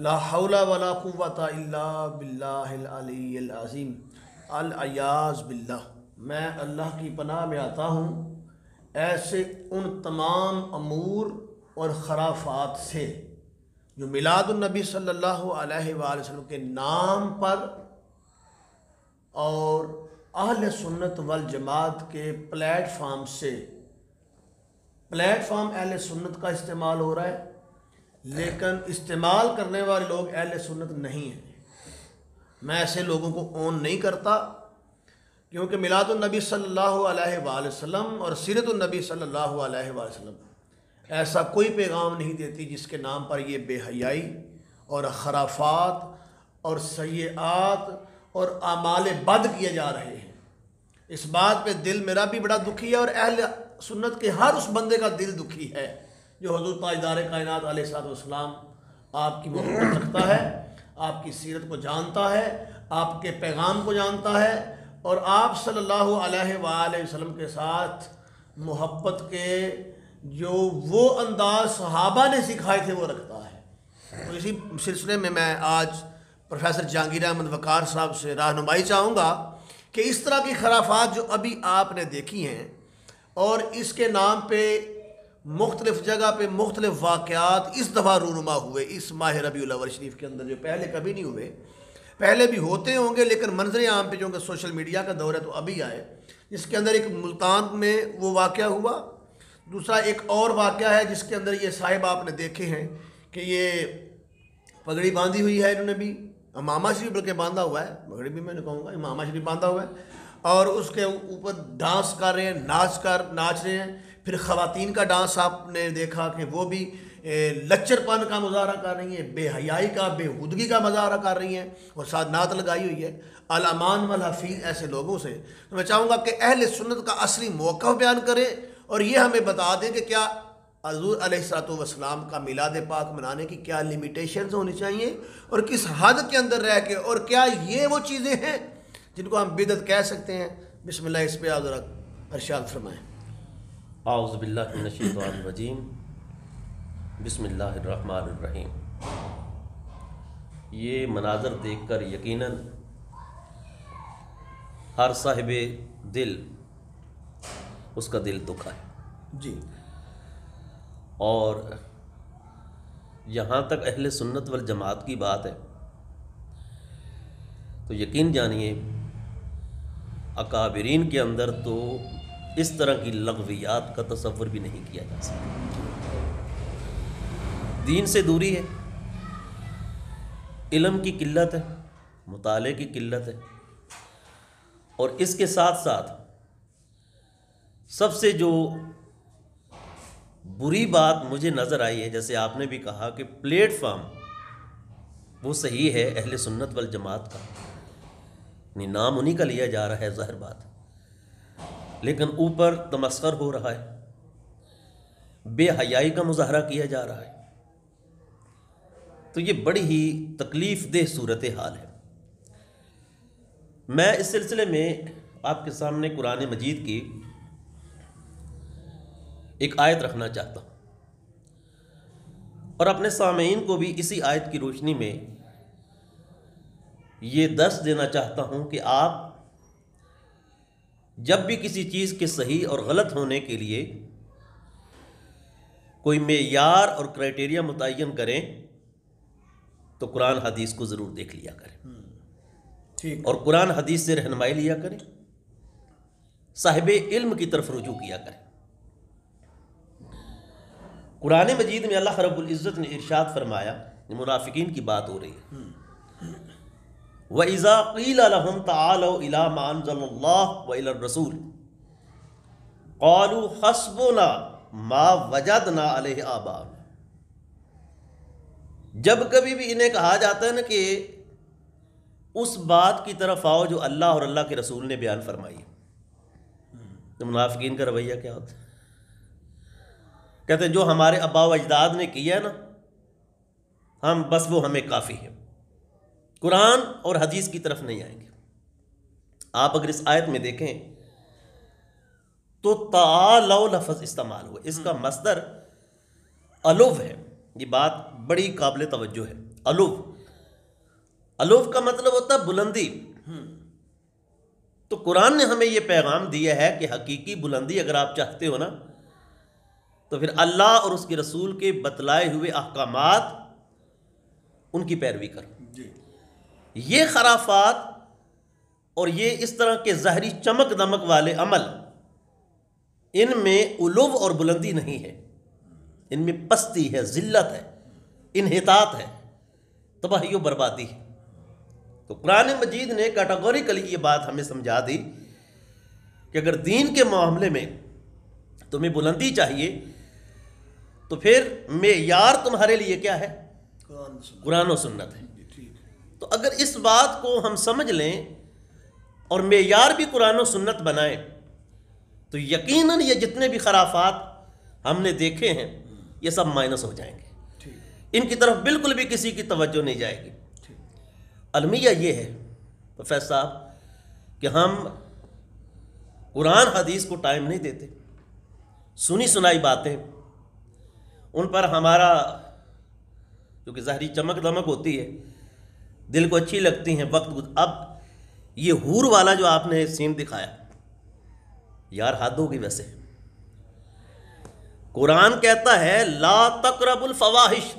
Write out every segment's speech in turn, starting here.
لا حول ولا قوت الا باللہ العلی العظیم العیاذ باللہ۔ میں اللہ کی پناہ میں آتا ہوں ایسے ان تمام امور اور خرافات سے جو میلاد النبی صلی اللہ علیہ وآلہ وسلم کے نام پر اور اہل سنت والجماعت کے پلیٹ فارم سے، پلیٹ فارم اہل سنت کا استعمال ہو رہا ہے لیکن استعمال کرنے والے لوگ اہل سنت نہیں ہیں۔ میں ایسے لوگوں کو اون نہیں کرتا، کیونکہ میلاد النبی صلی اللہ علیہ وآلہ وسلم اور سیرت النبی صلی اللہ علیہ وآلہ وسلم ایسا کوئی پیغام نہیں دیتی جس کے نام پر یہ بے حیائی اور خرافات اور سیئات اور اعمال بد کیے جا رہے ہیں۔ اس بات پہ دل میرا بھی بڑا دکھی ہے اور اہل سنت کے ہر اس بندے کا دل دکھی ہے جو حضور تاجدار کائنات علیہ الصلوۃ والسلام آپ کی محبت رکھتا ہے، آپ کی سیرت کو جانتا ہے، آپ کے پیغام کو جانتا ہے اور آپ صلی اللہ علیہ وآلہ وسلم کے ساتھ محبت کے جو وہ انداز صحابہ نے سکھائے تھے وہ رکھتا ہے۔ تو اسی سلسلے میں آج پروفیسر جہانگیر احمد وقار صاحب سے رہنمائی چاہوں گا کہ اس طرح کی خرافات جو ابھی آپ نے دیکھی ہیں اور اس کے نام پہ مختلف جگہ پہ مختلف واقعات اس دفعہ رونما ہوئے اس ماہ ربیع الاول شریف کے اندر، جو پہلے کبھی نہیں ہوئے، پہلے بھی ہوتے ہوں گے لیکن منظر عام پہ جو کہ سوشل میڈیا کا دور ہے تو ابھی آئے، جس کے اندر ایک ملتان میں وہ واقعہ ہوا، دوسرا ایک اور واقعہ ہے جس کے اندر یہ صاحب آپ نے دیکھے ہیں کہ یہ پگڑی باندھی ہوئی ہے، انہوں نے بھی امامہ شریف بلکہ باندھا ہوا ہے، پگڑی بھی میں نے کہوں گا امامہ شریف باندھا ہوا ہے، اور اس کے اوپر ڈانس کر رہے ہیں، ناچ رہے ہیں۔ پھر خواتین کا ڈانس آپ نے دیکھا کہ وہ بھی لچر پن کا مظاہرہ کر رہی ہیں، بے حیائی کا، بے ہودگی کا مظاہرہ کر رہی ہیں اور ساتھ نعت لگائی ہوئی ہے الامان والحفیظ ایسے لوگوں سے۔ تو میں چاہوں گا کہ اہل سنت کا اصلی موقف بیان کریں اور یہ ہمیں بتا دیں کہ کیا حضور علیہ الصلوۃ والسلام کا میلاد پاک منانے کی کیا لمیٹیشنز ہونی چاہیے اور کس حد کے اندر رہ کے، اور کیا یہ وہ چیزیں ہیں جن کو ہم بدعت کہہ سکتے ہیں۔ بسم اللہ، اس پہ حضرت ارشاد فرمائیں۔ اعوذ باللہ من الشیطان الرجیم، بسم اللہ الرحمن الرحیم۔ یہ مناظر دیکھ کر یقیناً ہر صاحب دل اس کا دل دکھا ہے جی، اور یہاں تک اہل سنت والجماعت کی بات ہے تو یقین جانیے اکابرین کے اندر تو اس طرح کی لغویات کا تصور بھی نہیں کیا جا سکتا۔ دین سے دوری ہے، علم کی قلت ہے، مطالعے کی قلت ہے، اور اس کے ساتھ ساتھ سب سے جو بری بات مجھے نظر آئی ہے، جیسے آپ نے بھی کہا کہ پلیٹ فارم وہ صحیح ہے اہل سنت والجماعت کا، یعنی نام انہی کا لیا جا رہا ہے، ظاہر بات، لیکن اوپر تمسخر ہو رہا ہے، بے حیائی کا مظاہرہ کیا جا رہا ہے، تو یہ بڑی ہی تکلیف دہ صورتحال ہے۔ میں اس سلسلے میں آپ کے سامنے قرآن مجید کی ایک آیت رکھنا چاہتا ہوں اور اپنے سامعین کو بھی اسی آیت کی روشنی میں یہ درس دینا چاہتا ہوں کہ آپ جب بھی کسی چیز کے صحیح اور غلط ہونے کے لیے کوئی معیار اور کرائٹیریا متعین کریں تو قرآن حدیث کو ضرور دیکھ لیا کریں، ٹھیک، اور قرآن حدیث سے رہنمائی لیا کریں، صاحب علم کی طرف رجوع کیا کریں۔ قرآن مجید میں اللہ رب العزت نے ارشاد فرمایا، منافقین کی بات ہو رہی ہے، وَإِذَا قِيلَ لَهُمْ تَعَالَوْا إِلَىٰ مَا أَنزَلَ اللَّهُ وَإِلَى الرَّسُولِ قَالُوا حَسْبُنَا مَا وَجَدْنَا عَلَيْهِ آبَاءَنَا۔ جب کبھی بھی انہیں کہا جاتا ہے نا کہ اس بات کی طرف آؤ جو اللہ اور اللہ کے رسول نے بیان فرمائی ہے، تو منافقین کا رویہ کیا ہوتا ہے؟ کہتے ہیں جو ہمارے آباء و اجداد نے کیا ہے نا، ہم بس وہ ہمیں کافی ہے، قرآن اور حدیث کی طرف نہیں آئیں گے۔ آپ اگر اس آیت میں دیکھیں تو تعالوا لفظ استعمال ہوا، اس کا مصدر الو ہے، یہ بات بڑی قابل توجہ ہے۔ علو کا مطلب ہوتا ہے بلندی. تو قرآن نے ہمیں یہ پیغام دیا ہے کہ حقیقی بلندی اگر آپ چاہتے ہو نا تو پھر اللہ اور اس کے رسول کے بتلائے ہوئے احکامات ان کی پیروی کرو. یہ خرافات اور یہ اس طرح کے ظاہری چمک دمک والے عمل، ان میں علو اور بلندی نہیں ہے، ان میں پستی ہے، ذلت ہے، انحطاط ہے، تباہی و بربادی ہے. تو قرآن مجید نے کیٹاگوریکلی یہ بات ہمیں سمجھا دی کہ اگر دین کے معاملے میں تمہیں بلندی چاہیے تو پھر معیار تمہارے لیے کیا ہے؟ قرآن و سنت ہے. تو اگر اس بات کو ہم سمجھ لیں اور معیار بھی قرآن و سنت بنائیں تو یقیناً یہ جتنے بھی خرافات ہم نے دیکھے ہیں یہ سب مائنس ہو جائیں گے، ان کی طرف بالکل بھی کسی کی توجہ نہیں جائے گی. المیہ یہ ہے پروفیسر صاحب کہ ہم قرآن حدیث کو ٹائم نہیں دیتے، سنی سنائی باتیں ان پر ہمارا جو کہ ظاہری چمک دمک ہوتی ہے، دل کو اچھی لگتی ہیں، اب یہ حور والا جو آپ نے سین دکھایا یار حد ہوگی. ویسے قرآن کہتا ہے لا تقربوا الفواحش،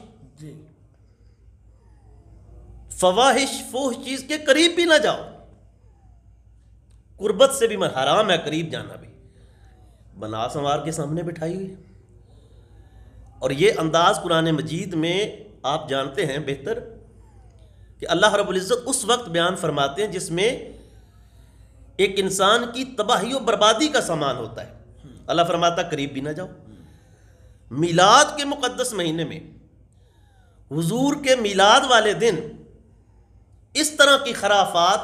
فواحش فوح چیز کے قریب بھی نہ جاؤ. قربت سے بھی حرام ہے قریب جانا بھی، بنا سنوار کے سامنے بٹھائی ہوئی. اور یہ انداز قرآن مجید میں آپ جانتے ہیں بہتر کہ اللہ رب العزت اس وقت بیان فرماتے ہیں جس میں ایک انسان کی تباہی و بربادی کا سامان ہوتا ہے. اللہ فرماتا قریب بھی نہ جاؤ. میلاد کے مقدس مہینے میں حضور کے میلاد والے دن اس طرح کی خرافات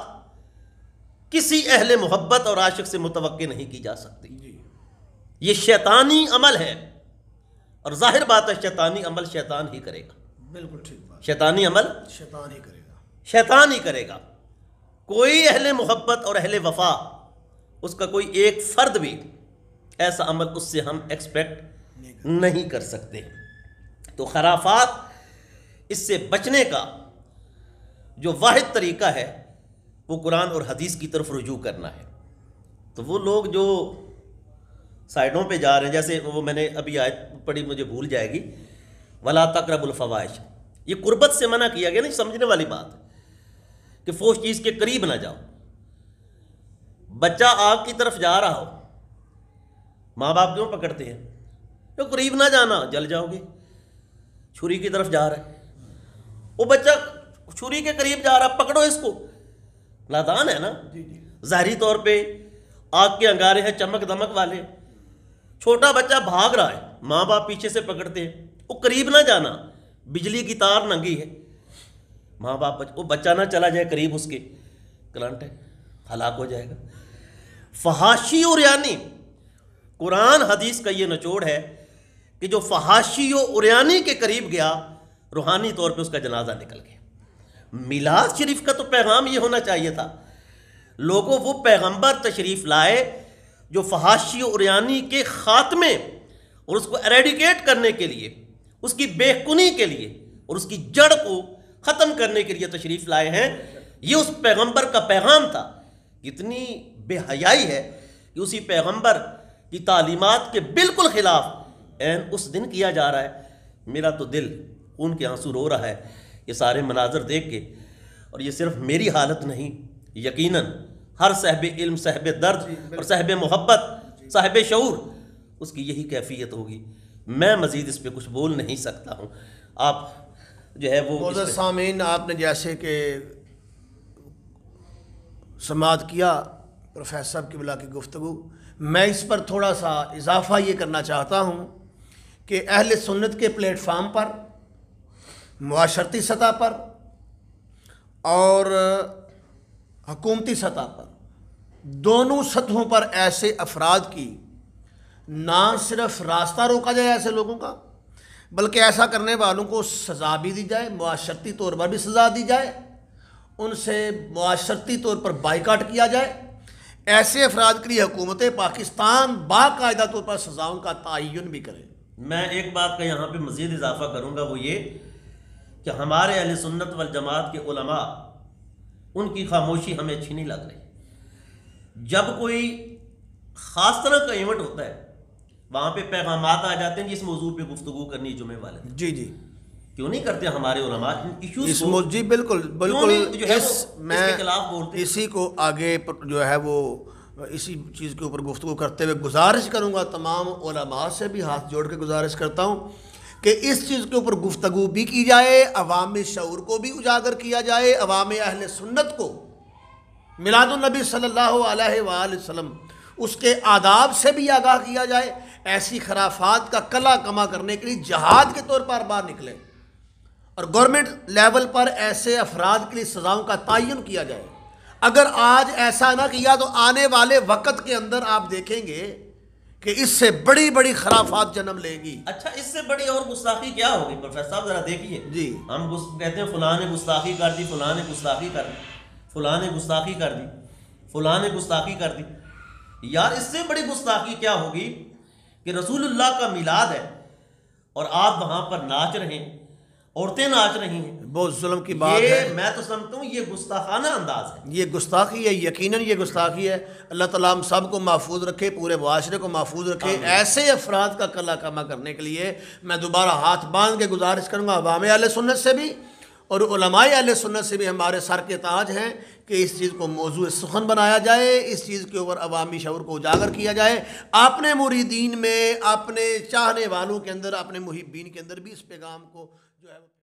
کسی اہل محبت اور عاشق سے متوقع نہیں کی جا سکتی. یہ شیطانی عمل ہے اور ظاہر بات ہے شیطانی عمل شیطان ہی کرے گا. بالکل ٹھیک بات. شیطانی عمل شیطان ہی کرے گا، شیطان ہی کرے گا. کوئی اہل محبت اور اہل وفا اس کا کوئی ایک فرد بھی ایسا عمل اس سے ہم ایکسپیکٹ نہیں کر سکتے. تو خرافات اس سے بچنے کا جو واحد طریقہ ہے وہ قرآن اور حدیث کی طرف رجوع کرنا ہے. تو وہ لوگ جو سائڈوں پہ جا رہے ہیں، جیسے وہ میں نے ابھی آیت پڑھی مجھے بھول جائے گی، ولا تقربوا الفواحش، یہ قربت سے منع کیا گیا. نہیں سمجھنے والی بات ہے کہ فوش چیز کے قریب نہ جاؤ. بچہ آگ کی طرف جا رہا ہو، ماں باپ کیوں پکڑتے ہیں؟ تو قریب نہ جانا، جل جاؤ گے. چھری کی طرف جا رہا ہے، وہ بچہ چھری کے قریب جا رہا، پکڑو اس کو. نادان ہے نا. ظاہری طور پہ آگ کے انگارے ہیں چمک دمک والے، چھوٹا بچہ بھاگ رہا ہے، ماں باپ پیچھے سے پکڑتے ہیں، وہ قریب نہ جانا، بجلی کی تار ننگی ہے، ماں باپ وہ بچہ نہ چلا جائے قریب، اس کے کرنٹ ہے، ہلاک ہو جائے گا. فحاشی اور یعنی قرآن حدیث کا یہ نچوڑ ہے کہ جو فحاشی و اریانی کے قریب گیا روحانی طور پہ اس کا جنازہ نکل گیا. میلاد شریف کا تو پیغام یہ ہونا چاہیے تھا، لوگوں وہ پیغمبر تشریف لائے جو فحاشی و اریانی کے خاتمے اور اس کو ایریڈیکیٹ کرنے کے لیے، اس کی بے کنی کے لیے اور اس کی جڑ کو ختم کرنے کے لیے تشریف لائے ہیں. یہ اس پیغمبر کا پیغام تھا. اتنی بے حیائی ہے کہ اسی پیغمبر کی تعلیمات کے بالکل خلاف عین اس دن کیا جا رہا ہے. میرا تو دل خون کے آنسو رو رہا ہے یہ سارے مناظر دیکھ کے. اور یہ صرف میری حالت نہیں، یقیناً ہر صاحب علم، صاحب درد اور صاحب محبت، صاحب شعور اس کی یہی کیفیت ہوگی. میں مزید اس پہ کچھ بول نہیں سکتا ہوں. آپ جو ہے وہ معزز سامعین، آپ نے جیسے کہ سماعت کیا پروفیسر صاحب قبلہ کی گفتگو، میں اس پر تھوڑا سا اضافہ یہ کرنا چاہتا ہوں کہ اہل سنت کے پلیٹ فارم پر، معاشرتی سطح پر اور حکومتی سطح پر، دونوں سطحوں پر ایسے افراد کی نہ صرف راستہ روکا جائے ایسے لوگوں کا، بلکہ ایسا کرنے والوں کو سزا بھی دی جائے، معاشرتی طور پر بھی سزا دی جائے، ان سے معاشرتی طور پر بائیکاٹ کیا جائے. ایسے افراد کے لیے حکومت پاکستان باقاعدہ طور پر سزاؤں کا تعین بھی کرے. میں ایک بات کا یہاں پہ مزید اضافہ کروں گا، وہ یہ کہ ہمارے اہل سنت والجماعت کے علماء، ان کی خاموشی ہمیں اچھی نہیں لگ رہی. جب کوئی خاص طرح کا ایونٹ ہوتا ہے وہاں پہ پیغامات آ جاتے ہیں جس موضوع پہ گفتگو کرنی جمعے والے دن. جی جی کیوں نہیں کرتے ہمارے علماء ان ایشوز اس جی بالکل بالکل جو ہے اس وہ میں اس کے خلاف بولتے ہیں. اسی کو آگے جو ہے وہ اسی چیز کے اوپر گفتگو کرتے ہوئے گزارش کروں گا، تمام علماء سے بھی ہاتھ جوڑ کے گزارش کرتا ہوں کہ اس چیز کے اوپر گفتگو بھی کی جائے، عوام شعور کو بھی اجاگر کیا جائے، عوام اہل سنت کو میلاد النبی صلی اللہ علیہ وآلہ وسلم اس کے آداب سے بھی آگاہ کیا جائے. ایسی خرافات کا کلا کما کرنے کے لیے جہاد کے طور پر باہر نکلے اور گورنمنٹ لیول پر ایسے افراد کے لیے سزاؤں کا تعین کیا جائے. اگر آج ایسا نہ کیا تو آنے والے وقت کے اندر آپ دیکھیں گے کہ اس سے بڑی بڑی خرافات جنم لے گی. اچھا اس سے بڑی اور گستاخی کیا ہوگی پروفیسر صاحب؟ ذرا دیکھیے. جی ہم کہتے ہیں فلاں نے گستاخی کر دی، فلاں نے گستاخی کر دی، فلاں نے گستاخی کر دی، فلاں نے گستاخی کر دی. یار اس سے بڑی گستاخی کیا ہوگی کہ رسول اللہ کا میلاد ہے اور آپ وہاں پر ناچ رہے ہیں، عورتیں ناچ رہی ہیں. بہت ظلم کی بات ہے. میں تو سمجھتا ہوں یہ گستاخانہ انداز ہے. یہ گستاخی ہے، یقیناً یہ گستاخی ہے. اللہ تعالیٰ ہم سب کو محفوظ رکھے، پورے معاشرے کو محفوظ رکھے. ایسے افراد کا کلا کما کرنے کے لیے میں دوبارہ ہاتھ باندھ کے گزارش کروں گا عوام اہل سنت سے بھی اور علماء اہل سنت سے بھی، ہمارے سر کے تاج ہیں کہ اس چیز کو موضوع سخن بنایا جائے، اس چیز کے اوپر عوامی شعور کو اجاگر کیا جائے. اپنے مریدین میں، اپنے چاہنے والوں کے اندر، اپنے محبین کے اندر بھی اس پیغام کو جو ہے